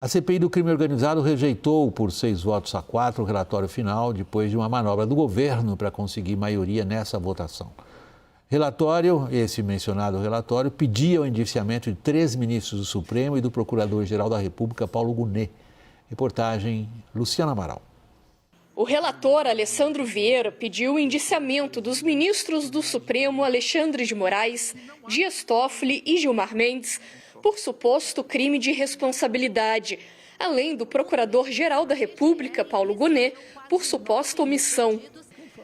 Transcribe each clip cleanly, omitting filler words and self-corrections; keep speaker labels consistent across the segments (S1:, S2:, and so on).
S1: A CPI do crime organizado rejeitou por 6 votos a 4 o relatório final, depois de uma manobra do governo para conseguir maioria nessa votação. Esse mencionado relatório, pedia o indiciamento de 3 ministros do Supremo e do Procurador-Geral da República, Paulo Gonet. Reportagem Luciana Amaral.
S2: O relator Alessandro Vieira pediu o indiciamento dos ministros do Supremo Alexandre de Moraes, Dias Toffoli e Gilmar Mendes por suposto crime de responsabilidade, além do Procurador-Geral da República, Paulo Gonet, por suposta omissão.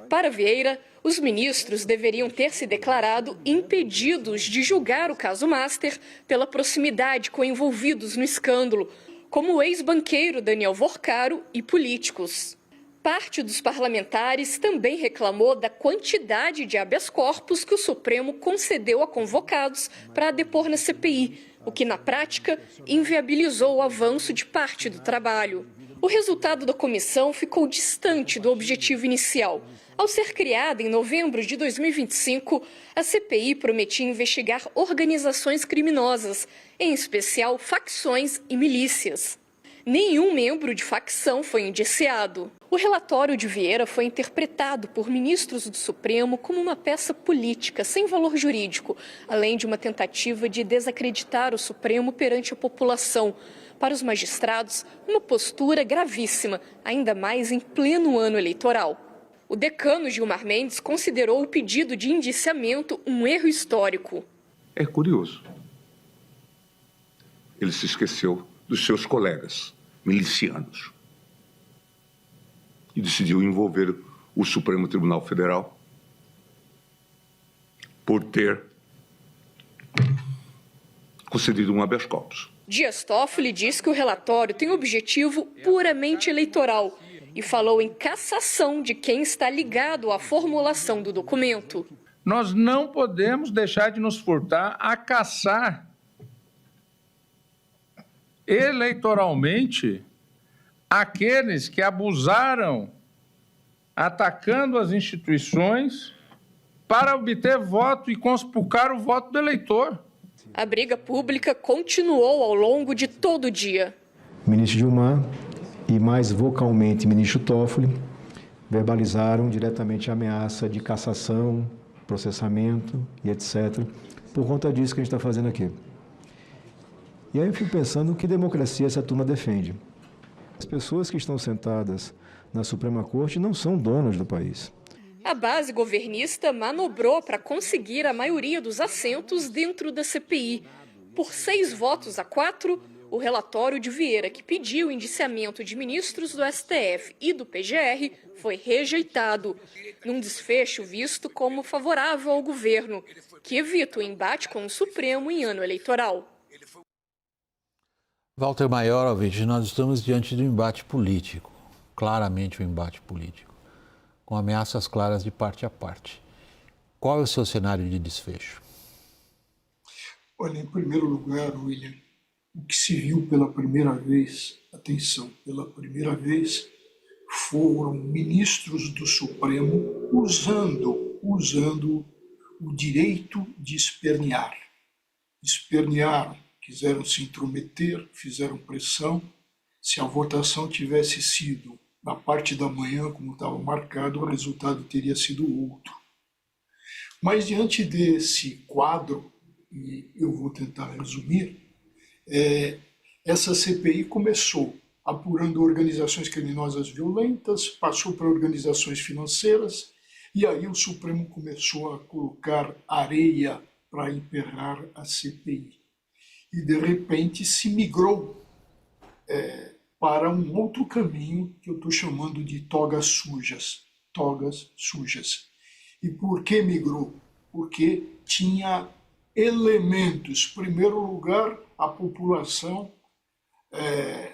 S2: Para Vieira, os ministros deveriam ter se declarado impedidos de julgar o caso Master pela proximidade com envolvidos no escândalo, como o ex-banqueiro Daniel Vorcaro e políticos. Parte dos parlamentares também reclamou da quantidade de habeas corpus que o Supremo concedeu a convocados para depor na CPI, o que, na prática, inviabilizou o avanço de parte do trabalho. O resultado da comissão ficou distante do objetivo inicial. Ao ser criada em novembro de 2025, a CPI prometia investigar organizações criminosas, em especial facções e milícias. Nenhum membro de facção foi indiciado. O relatório de Vieira foi interpretado por ministros do Supremo como uma peça política sem valor jurídico, além de uma tentativa de desacreditar o Supremo perante a população. Para os magistrados, uma postura gravíssima, ainda mais em pleno ano eleitoral. O decano Gilmar Mendes considerou o pedido de indiciamento um erro histórico.
S3: É curioso. Ele se esqueceu dos seus colegas milicianos e decidiu envolver o Supremo Tribunal Federal por ter concedido um habeas corpus.
S2: Dias Toffoli diz que o relatório tem objetivo puramente eleitoral e falou em cassação de quem está ligado à formulação do documento.
S4: Nós não podemos deixar de nos furtar a caçar eleitoralmente aqueles que abusaram, atacando as instituições para obter voto e conspurcar o voto do eleitor.
S2: A briga pública continuou ao longo de todo o dia.
S5: Ministro Gilmar e mais vocalmente ministro Toffoli verbalizaram diretamente a ameaça de cassação, processamento e etc. Por conta disso que a gente está fazendo aqui. E aí eu fico pensando que democracia essa turma defende. As pessoas que estão sentadas na Suprema Corte não são donas do país.
S2: A base governista manobrou para conseguir a maioria dos assentos dentro da CPI. Por 6 votos a 4, o relatório de Vieira, que pediu o indiciamento de ministros do STF e do PGR, foi rejeitado, num desfecho visto como favorável ao governo, que evita o embate com o Supremo em ano eleitoral.
S1: Walter Maiorovitch, nós estamos diante de um embate político, claramente um embate político, com ameaças claras de parte a parte. Qual é o seu cenário de desfecho?
S6: Olha, em primeiro lugar, William, o que se viu pela primeira vez, atenção, pela primeira vez, foram ministros do Supremo usando o direito de espernear. Espernearam, quiseram se intrometer, fizeram pressão. Se a votação tivesse sido na parte da manhã, como estava marcado, o resultado teria sido outro. Mas diante desse quadro, e eu vou tentar resumir, essa CPI começou apurando organizações criminosas violentas, passou para organizações financeiras, e aí o Supremo começou a colocar areia para emperrar a CPI. E, de repente, se migrou para um outro caminho que eu estou chamando de togas sujas. Togas sujas. E por que migrou? Porque tinha elementos. Em primeiro lugar, a população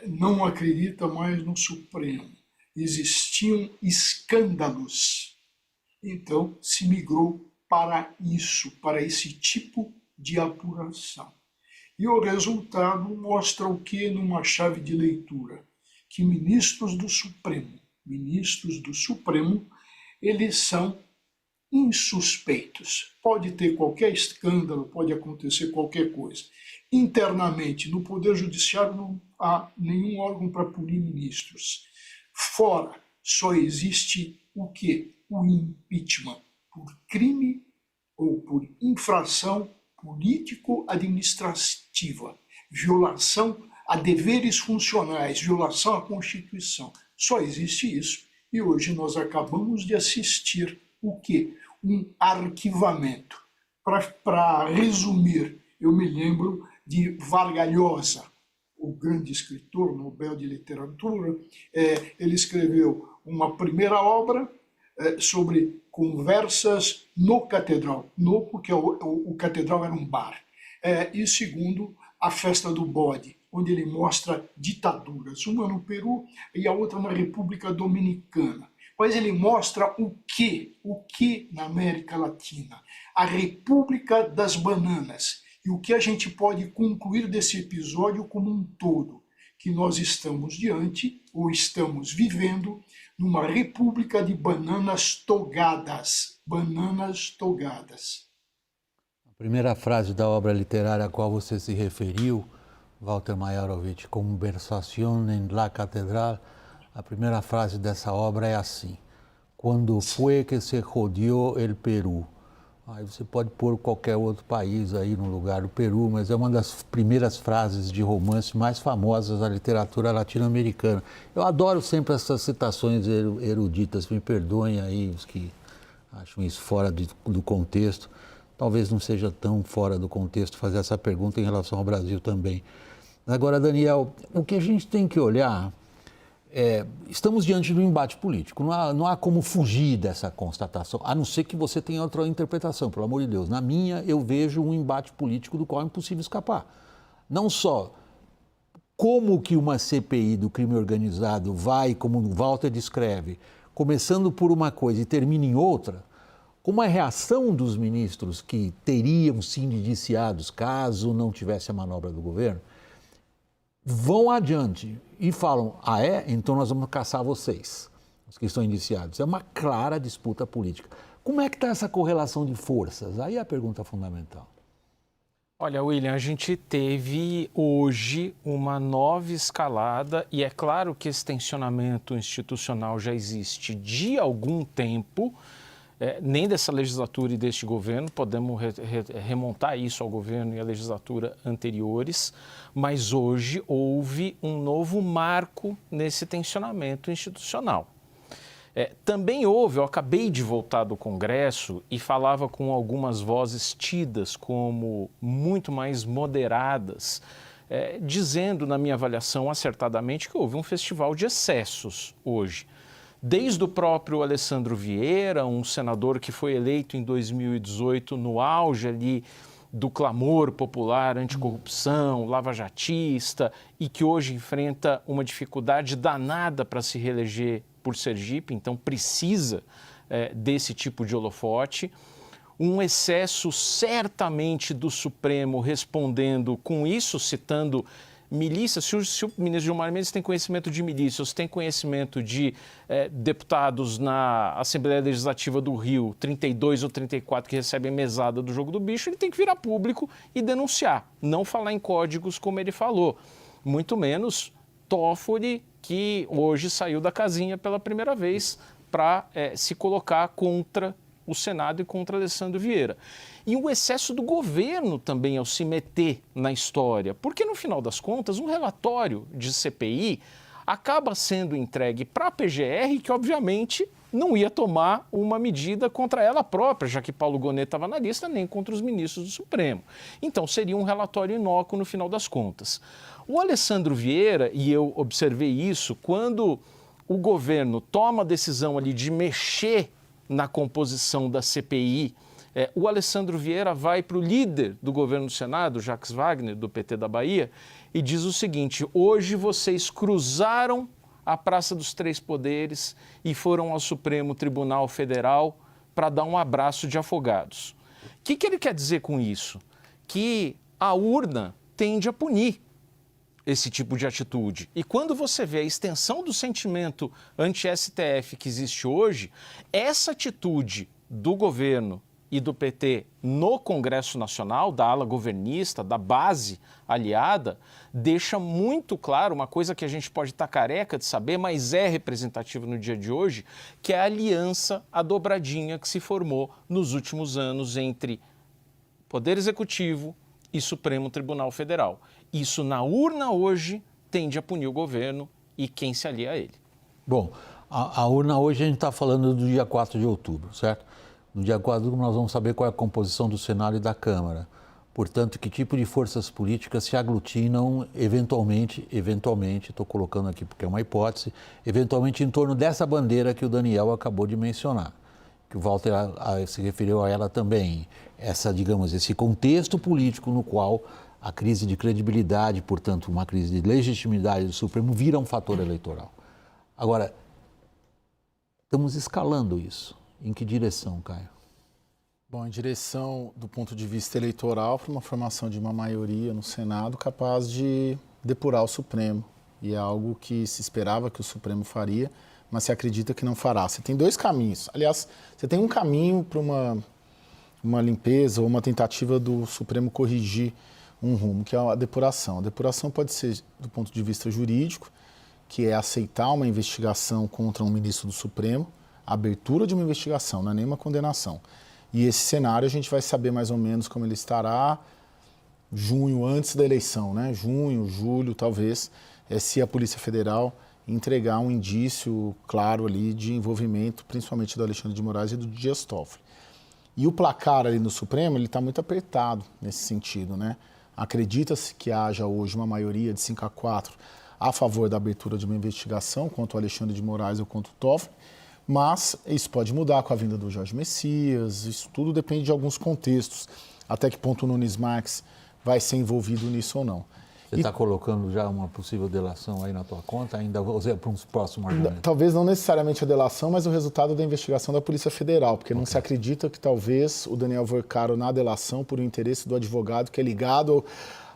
S6: não acredita mais no Supremo. Existiam escândalos. Então, se migrou para isso, para esse tipo de apuração. E o resultado mostra o que numa chave de leitura? Que ministros do Supremo, eles são insuspeitos. Pode ter qualquer escândalo, pode acontecer qualquer coisa. Internamente, no Poder Judiciário não há nenhum órgão para punir ministros. Fora, só existe o quê? O impeachment por crime ou por infração político-administrativa, violação a deveres funcionais, violação à Constituição. Só existe isso. E hoje nós acabamos de assistir o quê? Um arquivamento. Para resumir, eu me lembro de Vargas Llosa, o grande escritor, Nobel de Literatura. Ele escreveu uma primeira obra sobre conversas no Catedral. No, porque o Catedral era um bar. E segundo, A Festa do Bode, onde ele mostra ditaduras, uma no Peru e a outra na República Dominicana. Mas ele mostra o que na América Latina? A República das Bananas. E o que a gente pode concluir desse episódio como um todo? Que nós estamos diante, ou estamos vivendo, numa república de bananas togadas. Bananas togadas.
S1: A primeira frase da obra literária a qual você se referiu, Walter Maierovitch, Conversación en la Catedral, a primeira frase dessa obra é assim: quando foi que se rodeou el Peru? Aí você pode pôr qualquer outro país aí no lugar do Peru, mas é uma das primeiras frases de romance mais famosas da literatura latino-americana. Eu adoro sempre essas citações eruditas, me perdoem aí os que acham isso fora do contexto. Talvez não seja tão fora do contexto fazer essa pergunta em relação ao Brasil também. Agora, Daniel, o que a gente tem que olhar estamos diante de um embate político. Não há como fugir dessa constatação, a não ser que você tenha outra interpretação, pelo amor de Deus. Na minha, eu vejo um embate político do qual é impossível escapar. Não só como que uma CPI do crime organizado vai, como o Walter descreve, começando por uma coisa e termina em outra, como a reação dos ministros que teriam sido indiciados caso não tivesse a manobra do governo, vão adiante e falam, então nós vamos caçar vocês, os que estão indiciados. É uma clara disputa política. Como é que está essa correlação de forças? Aí é a pergunta fundamental.
S7: Olha, William, a gente teve hoje uma nova escalada e é claro que esse tensionamento institucional já existe de algum tempo, nem dessa legislatura e deste governo, podemos remontar isso ao governo e à legislatura anteriores, mas hoje houve um novo marco nesse tensionamento institucional. Também houve, eu acabei de voltar do Congresso e falava com algumas vozes tidas como muito mais moderadas, dizendo, na minha avaliação acertadamente, que houve um festival de excessos hoje. Desde o próprio Alessandro Vieira, um senador que foi eleito em 2018 no auge ali do clamor popular anticorrupção, lavajatista, e que hoje enfrenta uma dificuldade danada para se reeleger por Sergipe, então precisa desse tipo de holofote. Um excesso certamente do Supremo respondendo com isso, citando milícias. Se o ministro Gilmar Mendes tem conhecimento de milícias, tem conhecimento de deputados na Assembleia Legislativa do Rio, 32 ou 34, que recebem mesada do jogo do bicho, ele tem que virar público e denunciar, não falar em códigos como ele falou, muito menos Toffoli, que hoje saiu da casinha pela primeira vez para se colocar contra o Senado e contra Alessandro Vieira. E o excesso do governo também ao se meter na história, porque no final das contas um relatório de CPI acaba sendo entregue para a PGR, que obviamente não ia tomar uma medida contra ela própria, já que Paulo Gonet estava na lista, nem contra os ministros do Supremo. Então seria um relatório inócuo no final das contas. O Alessandro Vieira, e eu observei isso, quando o governo toma a decisão ali de mexer na composição da CPI, o Alessandro Vieira vai para o líder do governo do Senado, Jacques Wagner, do PT da Bahia, e diz o seguinte: hoje vocês cruzaram a Praça dos Três Poderes e foram ao Supremo Tribunal Federal para dar um abraço de afogados. O que ele quer dizer com isso? Que a urna tende a punir esse tipo de atitude. E quando você vê a extensão do sentimento anti-STF que existe hoje, essa atitude do governo e do PT no Congresso Nacional, da ala governista, da base aliada, deixa muito claro uma coisa que a gente pode estar careca de saber, mas é representativa no dia de hoje, que é a aliança, a dobradinha que se formou nos últimos anos entre Poder Executivo e Supremo Tribunal Federal. Isso na urna hoje tende a punir o governo e quem se alia a ele.
S1: Bom, a urna hoje a gente está falando do dia 4 de outubro, certo? No dia 4 de outubro nós vamos saber qual é a composição do Senado e da Câmara. Portanto, que tipo de forças políticas se aglutinam eventualmente, estou colocando aqui porque é uma hipótese, eventualmente em torno dessa bandeira que o Daniel acabou de mencionar, que o Walter se referiu a ela também, esse contexto político no qual a crise de credibilidade, portanto, uma crise de legitimidade do Supremo vira um fator eleitoral. Agora, estamos escalando isso. Em que direção, Caio?
S8: Bom, em direção, do ponto de vista eleitoral, para uma formação de uma maioria no Senado capaz de depurar o Supremo. E é algo que se esperava que o Supremo faria, mas se acredita que não fará. Você tem dois caminhos. Aliás, você tem um caminho para uma limpeza ou uma tentativa do Supremo corrigir um rumo, que é a depuração. A depuração pode ser do ponto de vista jurídico, que é aceitar uma investigação contra um ministro do Supremo, a abertura de uma investigação, não é nenhuma condenação. E esse cenário a gente vai saber mais ou menos como ele estará junho, antes da eleição, né? Junho, julho, talvez, se a Polícia Federal entregar um indício claro ali de envolvimento, principalmente do Alexandre de Moraes e do Dias Toffoli. E o placar ali no Supremo, ele está muito apertado nesse sentido, né? Acredita-se que haja hoje uma maioria de 5-4 a favor da abertura de uma investigação contra o Alexandre de Moraes ou contra o Toffoli, mas isso pode mudar com a vinda do Jorge Messias, isso tudo depende de alguns contextos, até que ponto o Nunes Marques vai ser envolvido nisso ou não.
S1: Você está colocando já uma possível delação aí na tua conta, ainda para uns próximos argumentos?
S8: Talvez não necessariamente a delação, mas o resultado da investigação da Polícia Federal, porque não se acredita que talvez o Daniel Vorcaro na delação, por um interesse do advogado que é ligado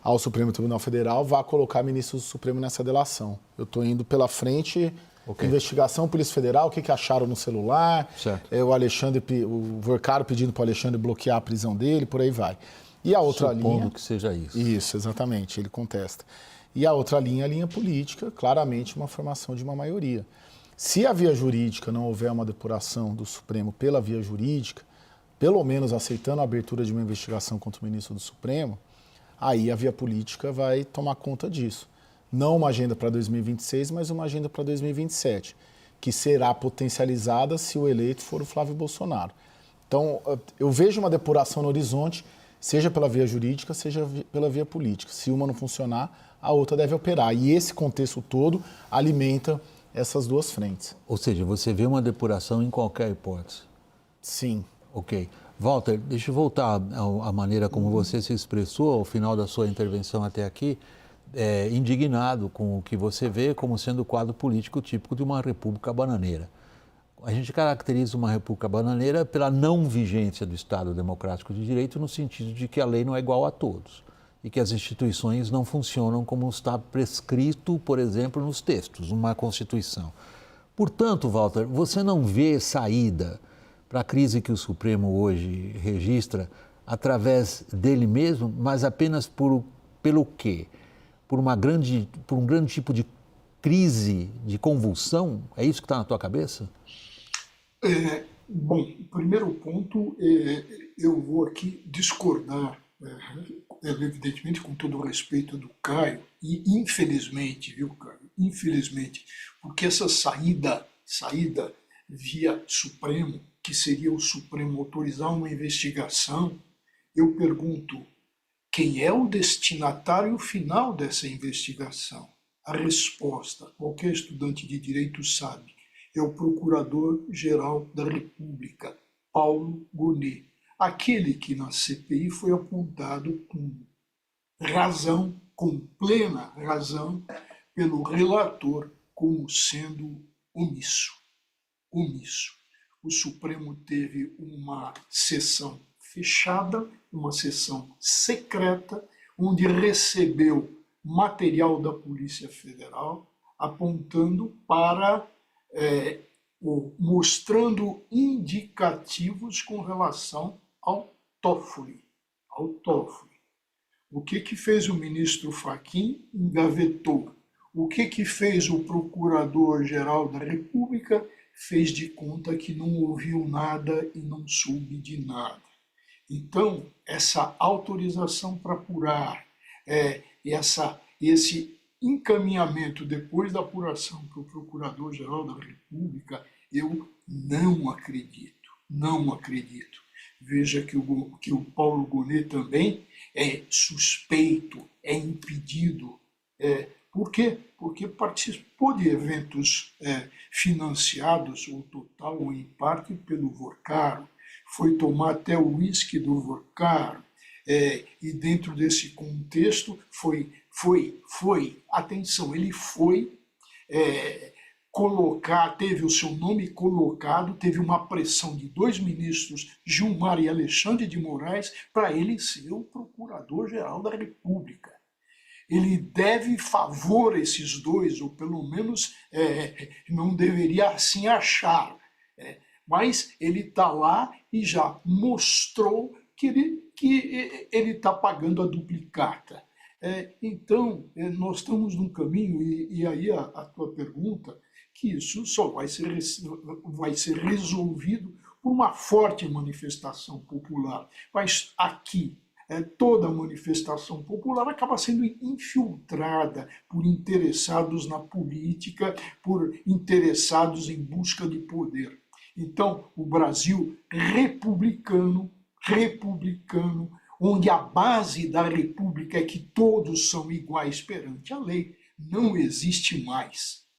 S8: ao Supremo Tribunal Federal, vá colocar ministros do Supremo nessa delação. Eu estou indo pela frente... Investigação, Polícia Federal, o que acharam no celular, o Vorcaro pedindo para o Alexandre bloquear a prisão dele, por aí vai. E a outra linha...
S1: Supondo que seja isso.
S8: Isso, exatamente, ele contesta. E a outra linha, a linha política, claramente uma formação de uma maioria. Se a via jurídica não houver uma depuração do Supremo pela via jurídica, pelo menos aceitando a abertura de uma investigação contra o ministro do Supremo, aí a via política vai tomar conta disso. Não uma agenda para 2026, mas uma agenda para 2027, que será potencializada se o eleito for o Flávio Bolsonaro. Então, eu vejo uma depuração no horizonte, seja pela via jurídica, seja pela via política. Se uma não funcionar, a outra deve operar. E esse contexto todo alimenta essas duas frentes.
S1: Ou seja, você vê uma depuração em qualquer hipótese?
S8: Sim.
S1: Ok. Walter, deixa eu voltar à maneira como você se expressou ao final da sua intervenção até aqui, indignado com o que você vê como sendo o quadro político típico de uma república bananeira. A gente caracteriza uma república bananeira pela não vigência do Estado Democrático de Direito, no sentido de que a lei não é igual a todos e que as instituições não funcionam como está prescrito, por exemplo, nos textos, numa Constituição. Portanto, Walter, você não vê saída para a crise que o Supremo hoje registra através dele mesmo, mas apenas pelo quê? Por um grande tipo de crise, de convulsão? É isso que está na tua cabeça?
S6: Bom, primeiro ponto, eu vou aqui discordar, evidentemente com todo o respeito do Caio, e infelizmente, viu, Caio? Infelizmente, porque essa saída via Supremo, que seria o Supremo autorizar uma investigação, eu pergunto, quem é o destinatário final dessa investigação? A resposta, qualquer estudante de direito sabe, é o Procurador-Geral da República, Paulo Gonet, aquele que na CPI foi apontado com razão, com plena razão, pelo relator como sendo omisso. O Supremo teve uma sessão fechada, uma sessão secreta, onde recebeu material da Polícia Federal apontando para, mostrando indicativos com relação ao Toffoli. O que fez o ministro Fachin? Engavetou. O que fez o Procurador-Geral da República? Fez de conta que não ouviu nada e não soube de nada. Então, essa autorização para apurar, esse encaminhamento depois da apuração para o Procurador-Geral da República, eu não acredito. Veja que o Paulo Gonet também é suspeito, é impedido. Por quê? Porque participou de eventos financiados, ou total ou em parte, pelo Vorcaro. Foi tomar até o uísque do Vorcaro. E dentro desse contexto atenção, ele foi teve o seu nome colocado, teve uma pressão de 2 ministros, Gilmar e Alexandre de Moraes, para ele ser o Procurador-Geral da República. Ele deve favor a esses 2, ou pelo menos não deveria assim achar. Mas ele está lá e já mostrou que ele está pagando a duplicata. Então, nós estamos num caminho, e aí a tua pergunta, que isso só vai ser resolvido por uma forte manifestação popular. Mas aqui, toda manifestação popular acaba sendo infiltrada por interessados na política, por interessados em busca de poder. Então, o Brasil republicano, onde a base da república é que todos são iguais perante a lei, não existe mais.